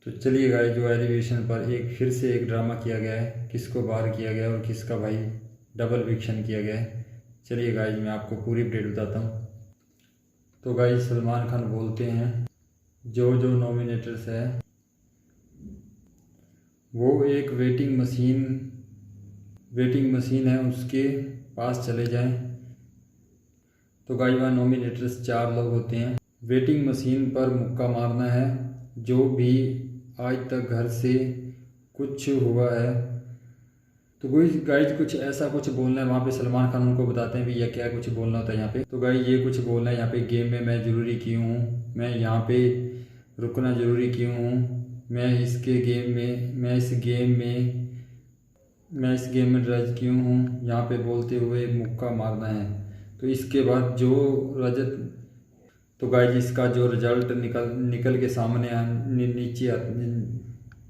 तो चलिए गाइस, जो एलिवेशन पर एक फिर से एक ड्रामा किया गया है, किसको बाहर किया गया है और किसका भाई डबल विक्शन किया गया है। चलिए गाइस, मैं आपको पूरी अपडेट बताता हूँ। तो गाइस, सलमान खान बोलते हैं जो नॉमिनेटर्स है वो एक वेटिंग मशीन है, उसके पास चले जाएं। तो गाइस, वहाँ नॉमिनेटर्स 4 लोग होते हैं। वेटिंग मशीन पर मुक्का मारना है। जो भी आज तक घर से कुछ हुआ है, तो गाइज कुछ ऐसा कुछ बोलना है। वहाँ पे सलमान खान उनको बताते हैं भी यह क्या कुछ बोलना होता है यहाँ पे। तो गाइज ये कुछ बोलना है यहाँ पे, गेम में मैं ज़रूरी क्यों हूँ, मैं यहाँ पे रुकना ज़रूरी क्यों हूँ, मैं इस गेम में रज क्यों हूँ, यहाँ पे बोलते हुए मुक्का मारना है। तो इसके बाद जो रजत, तो गाइज इसका जो रिजल्ट निकल के सामने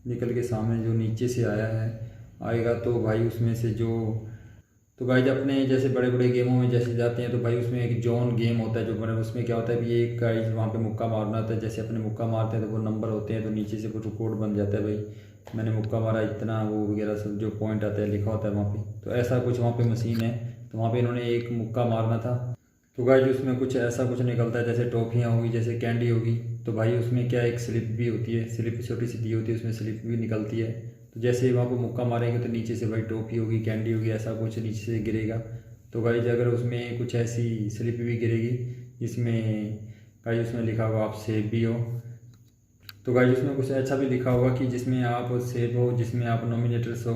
निकल के सामने जो नीचे से आएगा, तो भाई उसमें से जो, तो गाइज अपने जैसे बड़े बड़े गेमों में जैसे जाते हैं तो भाई उसमें एक जोन गेम होता है, जो मतलब उसमें क्या होता है कि एक गाइज वहाँ पे मुक्का मारना होता है। जैसे अपने मुक्का मारते हैं तो वो नंबर होते हैं, तो नीचे से वो रिकॉर्ड बन जाता है, भाई मैंने मुक्का मारा इतना, वो वगैरह सब जो पॉइंट आता है लिखा होता है वहाँ पे। तो ऐसा कुछ वहाँ पे मशीन है, तो वहाँ पे इन्होंने एक मुक्का मारना था। तो गाइज उसमें कुछ ऐसा कुछ निकलता है, जैसे टॉफ़ियाँ होगी, जैसे कैंडी होगी। तो भाई उसमें क्या एक स्लिप भी होती है, स्लिप छोटी सी दी होती है, उसमें स्लिप भी निकलती है। तो जैसे वहाँ पर मुक्का मारेंगे तो नीचे से भाई टॉफ़ी होगी, कैंडी होगी, ऐसा कुछ नीचे से गिरेगा। तो गाइज अगर उसमें कुछ ऐसी स्लिप भी गिरेगी जिसमें गाइज उसमें लिखा होगा आप सेफ भी हो, तो गाइज उसमें कुछ अच्छा भी लिखा होगा कि जिसमें आप सेफ हो, जिसमें आप नॉमिनेटर्स हो,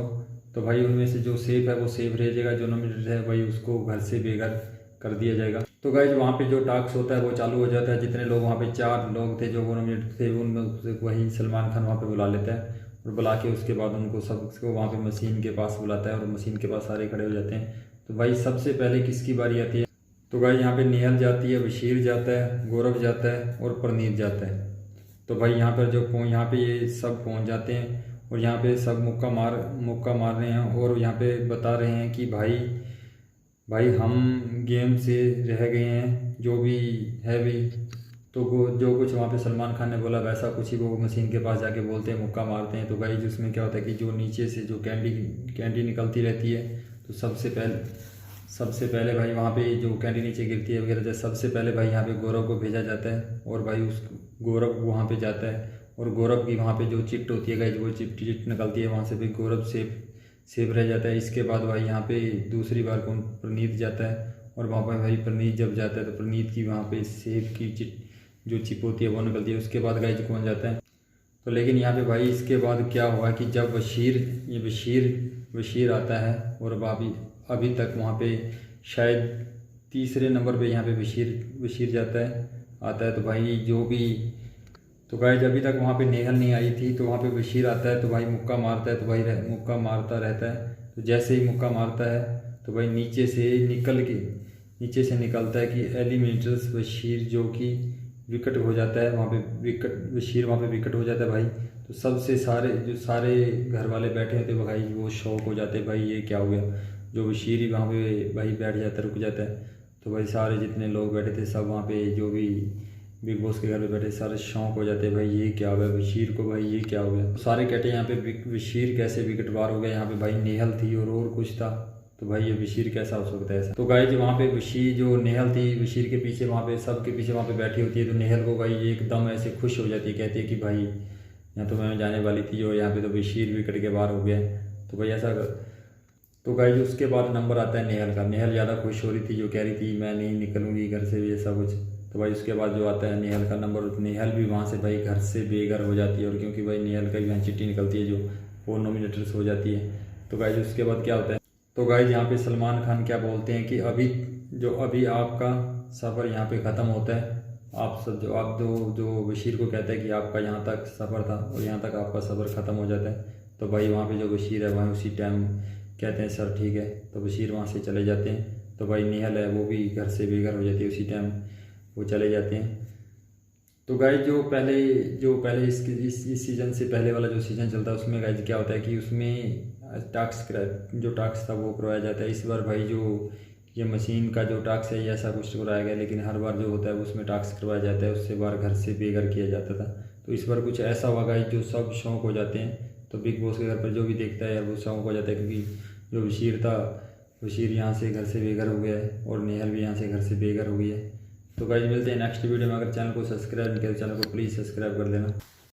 तो भाई उनमें से जो सेफ है वो सेफ रह जाएगा, जो नॉमिनेटेड है भाई उसको घर से बेघर कर दिया जाएगा। तो गाइज वहाँ पे जो टास्क होता है वो चालू हो जाता है। जितने लोग वहाँ पे 4 लोग थे जो वो नॉमिनेटेड थे, उनमें से वही सलमान खान वहाँ पे बुला लेता है, और बुला के उसके बाद उनको सबको वहाँ पे मशीन के पास बुलाता है, और मशीन के पास सारे खड़े हो जाते हैं। तो भाई सबसे पहले किसकी बारी आती है? तो गाइज यहाँ पे नेहल जाती है, बशीर जाता है, गौरव जाता है और प्रनीत जाता है। तो भाई यहाँ पर यहाँ पे ये सब पहुँच जाते हैं, और यहाँ पे सब मुक्का मार रहे हैं, और यहाँ पे बता रहे हैं कि भाई हम गेम से रह गए हैं, जो भी है भी। तो वो जो कुछ वहाँ पे सलमान खान ने बोला वैसा कुछ ही वो मशीन के पास जाके बोलते हैं, मुक्का मारते हैं। तो गाइज उसमें क्या होता है कि जो नीचे से जो कैंडी निकलती रहती है, तो सबसे पहले भाई वहाँ पे जो कैंडी नीचे गिरती है वगैरह, जैसे सबसे पहले भाई यहाँ पे गौरव को भेजा जाता है, और भाई उस गौरव वहाँ पे जाता है, और गौरव की वहाँ पे जो चिट होती है गाइज, वो चिट निकलती है वहाँ से, भी गौरव सेफ रह जाता है। इसके बाद भाई यहाँ पे दूसरी बार कौन, प्रनीत जाता है, और वहाँ पर भाई प्रनीत जब जाता है तो प्रनीत की वहाँ पे सेफ की जो चिप होती है वो निकलती है। उसके बाद गाइज कौन जाता है? तो लेकिन यहाँ पे भाई इसके बाद क्या हुआ कि जब बशीर आता है, और अभी तक वहाँ पे शायद तीसरे नंबर पे यहाँ पे बशीर आता है। तो भाई जो भी, तो गाइज अभी तक वहाँ पे नेहल नहीं आई थी, तो वहाँ पे बशीर आता है, तो भाई मुक्का मारता है, तो भाई मुक्का मारता रहता है। तो जैसे ही मुक्का मारता है तो भाई नीचे से निकलता है कि एलिमिनेटर्स बशीर, जो कि विकेट हो जाता है वहाँ पे, बशीर वहाँ पे विकेट हो जाता है भाई। तो सबसे सारे घर वाले बैठे होते भाई, वो शौक हो जाते भाई ये क्या हो गया। जो बशीर ही वहाँ पे भाई बैठ जाता है, रुक जाता है। तो भाई सारे जितने लोग बैठे थे सब वहाँ पे, जो भी बिग बॉस के घर पे बैठे, सारे शौक हो जाते हैं भाई ये क्या हो गया बशीर को, भाई ये क्या हो गया। तो सारे कहते हैं यहाँ पे बशीर कैसे विकेटबार हो गया, यहाँ पे भाई नेहल थी और कुछ था, तो भाई ये बशीर कैसा हो सकता है ऐसा। तो गाइज वहाँ पे बशीर, जो नेहल थी बशीर के पीछे, वहाँ पे सबके पीछे वहाँ पे बैठी होती है। तो नेहल को भाई एकदम ऐसे खुश हो जाती है, कहती है कि भाई यहाँ तो मैं जाने वाली थी, और यहाँ पे तो बशीर विकेट के बाहर हो गया। तो भाई ऐसा, तो गाइज उसके बाद नंबर आता है नेहल का। नेहल ज़्यादा खुश हो रही थी, जो कह रही थी मैं नहीं निकलूँगी घर से भी, ऐसा कुछ। तो भाई उसके बाद जो आता है नेहल का नंबर, नेहल भी वहाँ से भाई घर से बेघर हो जाती है, और क्योंकि भाई नेहल का भी वहाँ चिट्ठी निकलती है जो वो नॉमिनेटर्स हो जाती है। तो गाइज उसके बाद क्या होता है? तो गाइज यहाँ पे सलमान खान क्या बोलते हैं कि अभी आपका सफ़र यहाँ पे ख़त्म होता है। आप जो बशीर को कहता है कि आपका यहाँ तक सफ़र था, और यहाँ तक आपका सफ़र ख़त्म हो जाता है। तो भाई वहाँ पे जो बशीर है वहाँ उसी टाइम कहते हैं सर ठीक है, तो बशीर वहाँ से चले जाते हैं। तो भाई नेहल है वो भी घर से बेघर हो जाती है, उसी टाइम वो चले जाते हैं। तो गाइज जो पहले इस सीज़न से पहले वाला जो सीज़न चलता है उसमें गाइज क्या होता है कि उसमें टास्क था वो करवाया जाता है। इस बार भाई जो ये मशीन का जो टास्क है ये ऐसा कुछ कराया गया, लेकिन हर बार जो होता है उसमें टास्क करवाया जाता है, उससे बार घर से बेघर किया जाता था। तो इस बार कुछ ऐसा हुआ गाइज जो सब शौक हो जाते हैं। तो बिग बॉस के घर पर जो भी देखता है यार वो शौक हो जाता है, क्योंकि जो बशीर था, बशीर यहाँ से घर से बेघर हो गया है और नेहल भी यहाँ से घर से बेघर हो गई है। तो गाइज मिलते हैं नेक्स्ट वीडियो में। अगर चैनल को सब्सक्राइब नहीं किया तो चैनल को प्लीज़ सब्सक्राइब कर लेना।